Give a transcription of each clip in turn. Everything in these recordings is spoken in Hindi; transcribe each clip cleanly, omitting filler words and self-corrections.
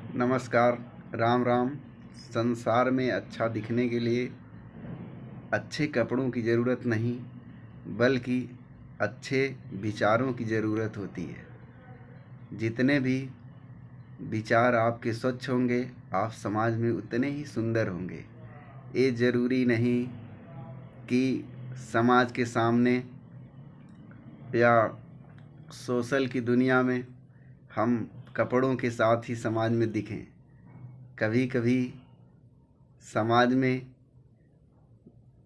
नमस्कार। राम राम। संसार में अच्छा दिखने के लिए अच्छे कपड़ों की ज़रूरत नहीं, बल्कि अच्छे विचारों की ज़रूरत होती है। जितने भी विचार आपके स्वच्छ होंगे, आप समाज में उतने ही सुंदर होंगे। ये ज़रूरी नहीं कि समाज के सामने या सोशल की दुनिया में हम कपड़ों के साथ ही समाज में दिखें। कभी कभी समाज में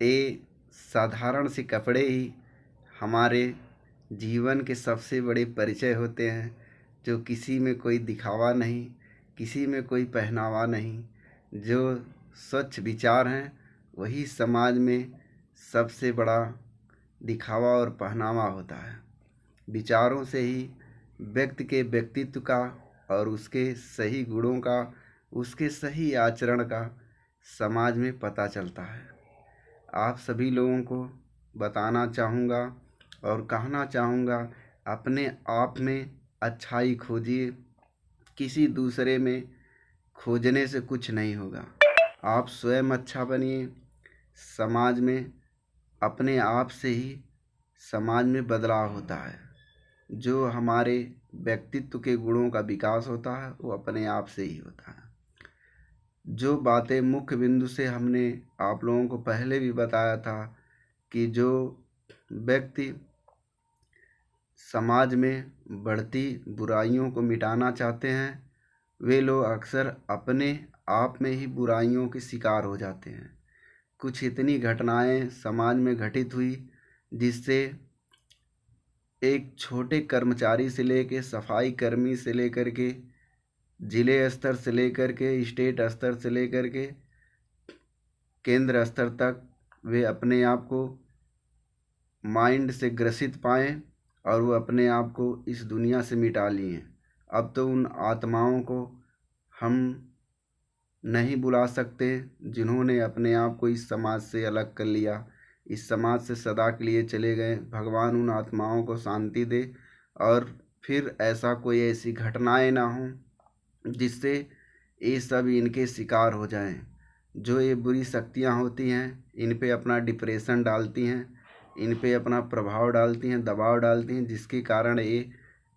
ये साधारण से कपड़े ही हमारे जीवन के सबसे बड़े परिचय होते हैं, जो किसी में कोई दिखावा नहीं, किसी में कोई पहनावा नहीं। जो स्वच्छ विचार हैं वही समाज में सबसे बड़ा दिखावा और पहनावा होता है। विचारों से ही व्यक्ति के व्यक्तित्व का और उसके सही गुणों का, उसके सही आचरण का समाज में पता चलता है। आप सभी लोगों को बताना चाहूँगा और कहना चाहूँगा, अपने आप में अच्छाई खोजिए, किसी दूसरे में खोजने से कुछ नहीं होगा। आप स्वयं अच्छा बनिए। समाज में अपने आप से ही समाज में बदलाव होता है। जो हमारे व्यक्तित्व के गुणों का विकास होता है वो अपने आप से ही होता है। जो बातें मुख्य बिंदु से हमने आप लोगों को पहले भी बताया था कि जो व्यक्ति समाज में बढ़ती बुराइयों को मिटाना चाहते हैं, वे लोग अक्सर अपने आप में ही बुराइयों के शिकार हो जाते हैं। कुछ इतनी घटनाएं समाज में घटित हुई जिससे एक छोटे कर्मचारी से लेकर सफाई कर्मी से लेकर के जिले स्तर से लेकर के स्टेट स्तर से लेकर के केंद्र स्तर तक वे अपने आप को माइंड से ग्रसित पाएँ और वो अपने आप को इस दुनिया से मिटा लिए। अब तो उन आत्माओं को हम नहीं बुला सकते जिन्होंने अपने आप को इस समाज से अलग कर लिया, इस समाज से सदा के लिए चले गए। भगवान उन आत्माओं को शांति दे और फिर ऐसी घटनाएं ना हों जिससे ये सब इनके शिकार हो जाएं। जो ये बुरी शक्तियां होती हैं, इन पे अपना डिप्रेशन डालती हैं, इन पे अपना प्रभाव डालती हैं, दबाव डालती हैं, जिसके कारण ये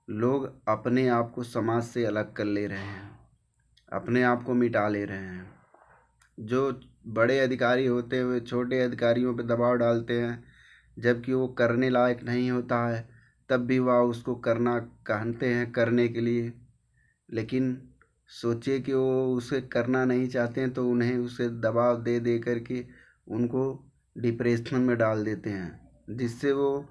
लोग अपने आप को समाज से अलग कर ले रहे हैं, अपने आप को मिटा ले रहे हैं। जो बड़े अधिकारी होते हैं वे छोटे अधिकारियों पे दबाव डालते हैं, जबकि वो करने लायक नहीं होता है, तब भी वह उसको करना कहते हैं करने के लिए। लेकिन सोचिए कि वो उसे करना नहीं चाहते हैं तो उन्हें उसे दबाव दे दे करके उनको डिप्रेशन में डाल देते हैं, जिससे वो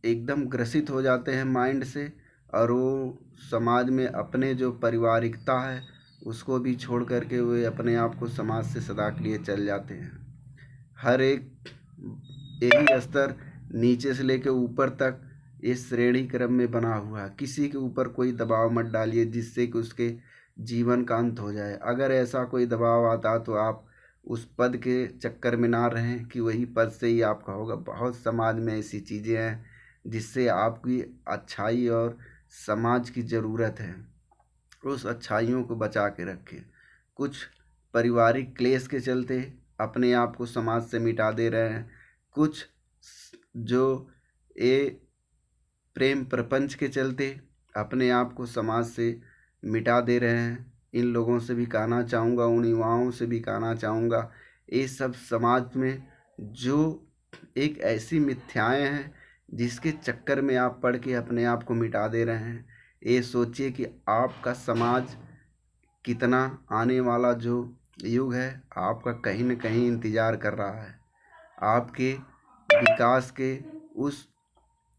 एकदम ग्रसित हो जाते हैं माइंड से, और वो समाज में अपने जो पारिवारिकता है उसको भी छोड़ करके वे अपने आप को समाज से सदा के लिए चल जाते हैं। हर एक यही स्तर नीचे से लेकर ऊपर तक इस श्रेणी क्रम में बना हुआ है। किसी के ऊपर कोई दबाव मत डालिए जिससे कि उसके जीवन का अंत हो जाए। अगर ऐसा कोई दबाव आता तो आप उस पद के चक्कर में ना रहें कि वही पद से ही आपका होगा। बहुत समाज में ऐसी चीज़ें हैं जिससे आपकी अच्छाई और समाज की ज़रूरत है, उस अच्छाइयों को बचा के रखें। कुछ पारिवारिक क्लेश के चलते अपने आप को समाज से मिटा दे रहे हैं। कुछ जो ये प्रेम प्रपंच के चलते अपने आप को समाज से मिटा दे रहे हैं। इन लोगों से भी कहना चाहूँगा, उन युवाओं से भी कहना चाहूँगा, ये सब समाज में जो एक ऐसी मिथ्याएं हैं जिसके चक्कर में आप पड़ के अपने आप को मिटा दे रहे हैं। ये सोचिए कि आपका समाज कितना आने वाला जो युग है आपका कहीं न कहीं इंतज़ार कर रहा है, आपके विकास के उस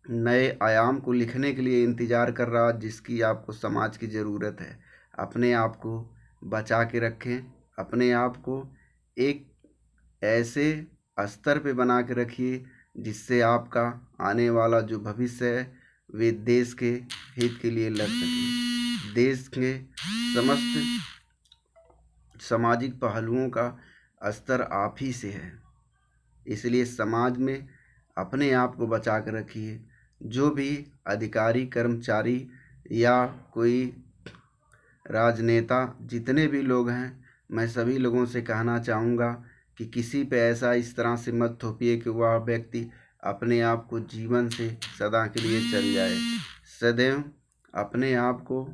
नए आयाम को लिखने के लिए इंतज़ार कर रहा है जिसकी आपको समाज की ज़रूरत है। अपने आप को बचा के रखें, अपने आप को एक ऐसे स्तर पे बना के रखिए जिससे आपका आने वाला जो भविष्य है वे देश के हित के लिए लड़ सके। देश के समस्त सामाजिक पहलुओं का स्तर आप ही से है, इसलिए समाज में अपने आप को बचा कर रखिए। जो भी अधिकारी कर्मचारी या कोई राजनेता जितने भी लोग हैं, मैं सभी लोगों से कहना चाहूँगा कि किसी पे ऐसा इस तरह से मत थोपिए कि वह व्यक्ति अपने आप को जीवन से सदा के लिए चल जाए। सदैव अपने आप को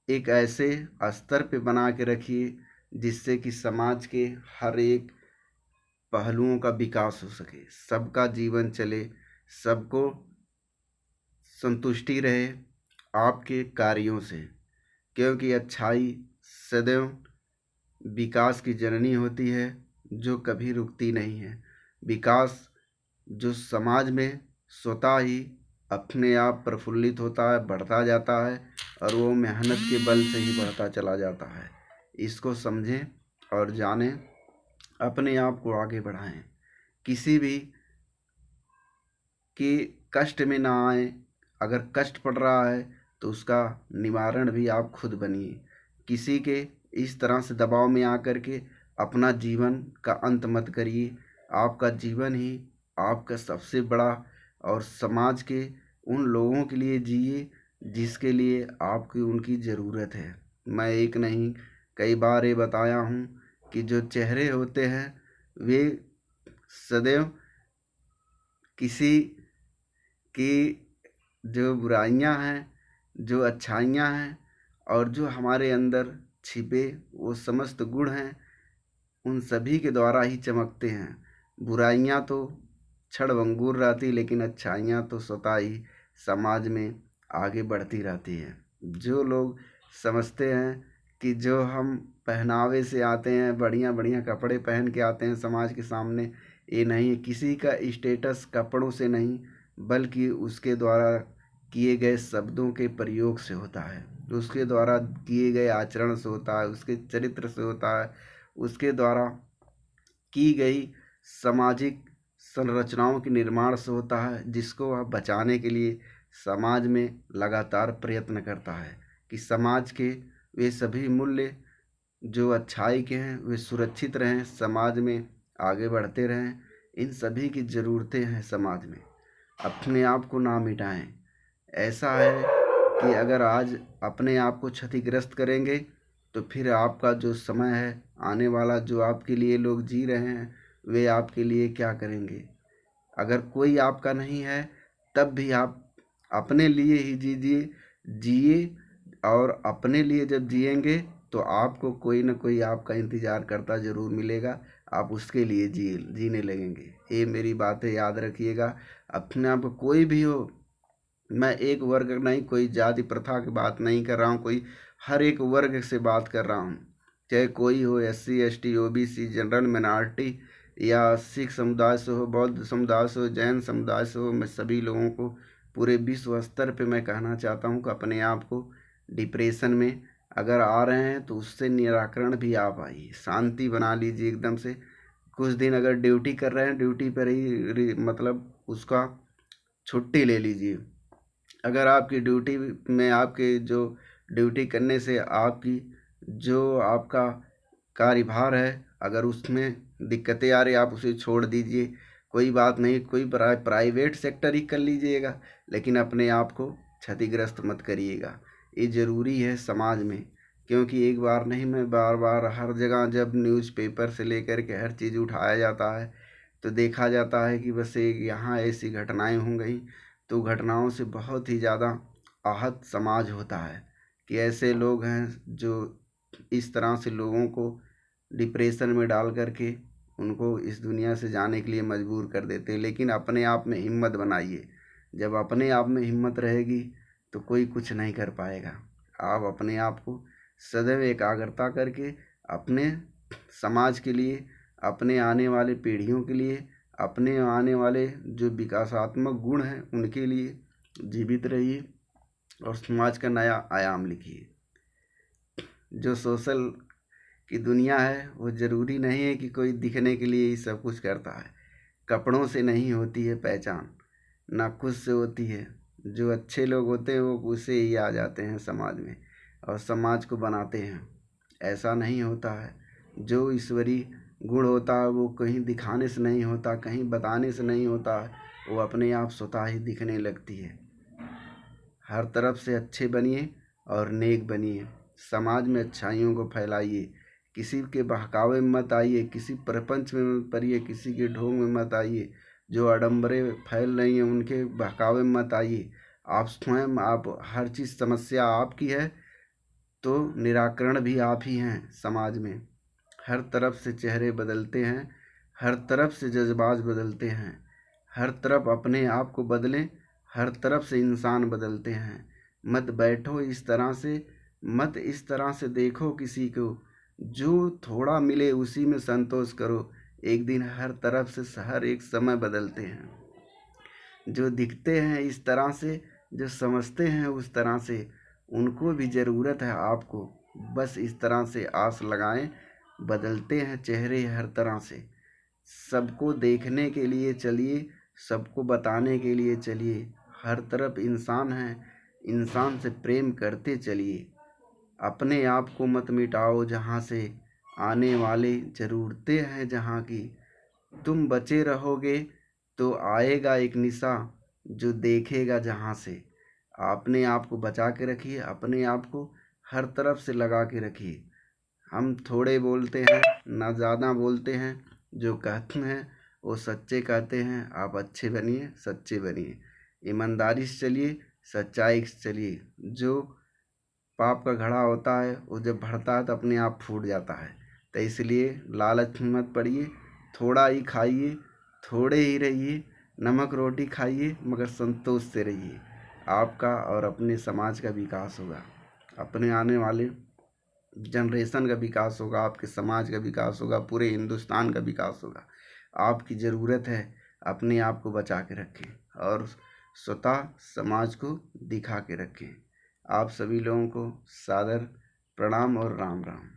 एक ऐसे स्तर पे बना के रखिए जिससे कि समाज के हर एक पहलुओं का विकास हो सके, सबका जीवन चले, सबको संतुष्टि रहे आपके कार्यों से, क्योंकि अच्छाई सदैव विकास की जननी होती है जो कभी रुकती नहीं है। विकास जो समाज में स्वतः ही अपने आप प्रफुल्लित होता है, बढ़ता जाता है और वो मेहनत के बल से ही बढ़ता चला जाता है। इसको समझें और जानें, अपने आप को आगे बढ़ाएं, किसी भी कि कष्ट में ना आए। अगर कष्ट पड़ रहा है तो उसका निवारण भी आप खुद बनिए। किसी के इस तरह से दबाव में आकर के अपना जीवन का अंत मत करिए। आपका जीवन ही आपका सबसे बड़ा, और समाज के उन लोगों के लिए जिए जिसके लिए आपकी उनकी ज़रूरत है। मैं एक नहीं कई बार ये बताया हूँ कि जो चेहरे होते हैं वे सदैव किसी की जो बुराइयां हैं, जो अच्छाइयां हैं और जो हमारे अंदर छिपे वो समस्त गुण हैं, उन सभी के द्वारा ही चमकते हैं। बुराइयां तो क्षणभंगुर रहती, लेकिन अच्छाइयां तो स्वतः ही समाज में आगे बढ़ती रहती हैं। जो लोग समझते हैं कि जो हम पहनावे से आते हैं, बढ़िया बढ़िया कपड़े पहन के आते हैं समाज के सामने, ये नहीं है। किसी का स्टेटस कपड़ों से नहीं बल्कि उसके द्वारा किए गए शब्दों के प्रयोग से होता है, उसके द्वारा किए गए आचरण से होता है, उसके चरित्र से होता है, उसके द्वारा की गई सामाजिक संरचनाओं के निर्माण से होता है, जिसको वह बचाने के लिए समाज में लगातार प्रयत्न करता है कि समाज के वे सभी मूल्य जो अच्छाई के हैं वे सुरक्षित रहें, समाज में आगे बढ़ते रहें। इन सभी की ज़रूरतें हैं समाज में। अपने आप को ना मिटाएं। ऐसा है कि अगर आज अपने आप को क्षतिग्रस्त करेंगे तो फिर आपका जो समय है आने वाला, जो आपके लिए लोग जी रहे हैं वे आपके लिए क्या करेंगे। अगर कोई आपका नहीं है तब भी आप अपने लिए ही जिए, और अपने लिए जब जिएंगे तो आपको कोई ना कोई आपका इंतज़ार करता ज़रूर मिलेगा, आप उसके लिए जीने लगेंगे। ये मेरी बातें याद रखिएगा। अपने आप कोई भी हो, मैं एक वर्ग नहीं, कोई जाति प्रथा की बात नहीं कर रहा हूँ, कोई हर एक वर्ग से बात कर रहा हूँ। चाहे कोई हो SC ST OBC general minority, या सिख समुदाय से हो, बौद्ध समुदाय से हो, जैन समुदाय से हो, मैं सभी लोगों को पूरे विश्व स्तर पे मैं कहना चाहता हूँ कि अपने आप को डिप्रेशन में अगर आ रहे हैं तो उससे निराकरण भी आप आइए, शांति बना लीजिए एकदम से। कुछ दिन अगर ड्यूटी कर रहे हैं, ड्यूटी पर ही मतलब उसका छुट्टी ले लीजिए। अगर आपकी ड्यूटी में आपके जो ड्यूटी करने से आपकी जो आपका कार्यभार है अगर उसमें दिक्कतें आ रही, आप उसे छोड़ दीजिए, कोई बात नहीं, कोई प्राइवेट सेक्टर ही कर लीजिएगा, लेकिन अपने आप को क्षतिग्रस्त मत करिएगा। ये ज़रूरी है समाज में, क्योंकि एक बार नहीं, मैं बार बार हर जगह जब न्यूज़पेपर से लेकर के हर चीज़ उठाया जाता है तो देखा जाता है कि बस एक यहाँ ऐसी घटनाएं हो गई, तो घटनाओं से बहुत ही ज़्यादा आहत समाज होता है कि ऐसे लोग हैं जो इस तरह से लोगों को डिप्रेशन में डाल करके उनको इस दुनिया से जाने के लिए मजबूर कर देते हैं। लेकिन अपने आप में हिम्मत बनाइए। जब अपने आप में हिम्मत रहेगी तो कोई कुछ नहीं कर पाएगा। आप अपने आप को सदैव एकाग्रता करके अपने समाज के लिए, अपने आने वाले पीढ़ियों के लिए, अपने आने वाले जो विकासात्मक गुण हैं उनके लिए जीवित रहिए और समाज का नया आयाम लिखिए। जो सोशल की दुनिया है वो ज़रूरी नहीं है कि कोई दिखने के लिए ही सब कुछ करता है। कपड़ों से नहीं होती है पहचान, ना खुद से होती है। जो अच्छे लोग होते हैं वो उससे ही आ जाते हैं समाज में और समाज को बनाते हैं। ऐसा नहीं होता है। जो ईश्वरीय गुण होता है वो कहीं दिखाने से नहीं होता, कहीं बताने से नहीं होता है, वो अपने आप स्वतः ही दिखने लगती है। हर तरफ से अच्छे बनिए और नेक बनिए। समाज में अच्छाइयों को फैलाइए, किसी के बहकावे में मत आइए, किसी प्रपंच में मत पड़िए, किसी के ढोंग में मत आइए। जो आडंबरे फैल रही हैं उनके बहकावे में मत आइए। आप स्वयं, आप हर चीज़ समस्या आपकी है तो निराकरण भी आप ही हैं। समाज में हर तरफ से चेहरे बदलते हैं, हर तरफ से जज्बात बदलते हैं, हर तरफ अपने आप को बदलें, हर तरफ से इंसान बदलते हैं। मत बैठो इस तरह से, मत इस तरह से देखो किसी को, जो थोड़ा मिले उसी में संतोष करो। एक दिन हर तरफ से हर एक समय बदलते हैं। जो दिखते हैं इस तरह से, जो समझते हैं उस तरह से, उनको भी ज़रूरत है आपको। बस इस तरह से आस लगाएं। बदलते हैं चेहरे हर तरह से। सबको देखने के लिए चलिए, सबको बताने के लिए चलिए। हर तरफ इंसान है, इंसान से प्रेम करते चलिए। अपने आप को मत मिटाओ जहाँ से, आने वाले ज़रूरतें हैं जहाँ की। तुम बचे रहोगे तो आएगा एक निशा जो देखेगा जहाँ से। अपने आप को बचा के रखिए, अपने आप को हर तरफ से लगा के रखिए। हम थोड़े बोलते हैं, ना ज़्यादा बोलते हैं। जो कहते हैं वो सच्चे कहते हैं। आप अच्छे बनिए, सच्चे बनिए, ईमानदारी से चलिए, सच्चाई से चलिए। जो पाप का घड़ा होता है वो जब भरता है तो अपने आप फूट जाता है। तो इसलिए लालच में मत पड़िए। थोड़ा ही खाइए, थोड़े ही रहिए, नमक रोटी खाइए मगर संतोष से रहिए। आपका और अपने समाज का विकास होगा, अपने आने वाले जनरेशन का विकास होगा, आपके समाज का विकास होगा, पूरे हिंदुस्तान का विकास होगा। आपकी ज़रूरत है अपने आप को बचा के रखें और स्वतः समाज को दिखा के रखें। आप सभी लोगों को सादर प्रणाम और राम राम।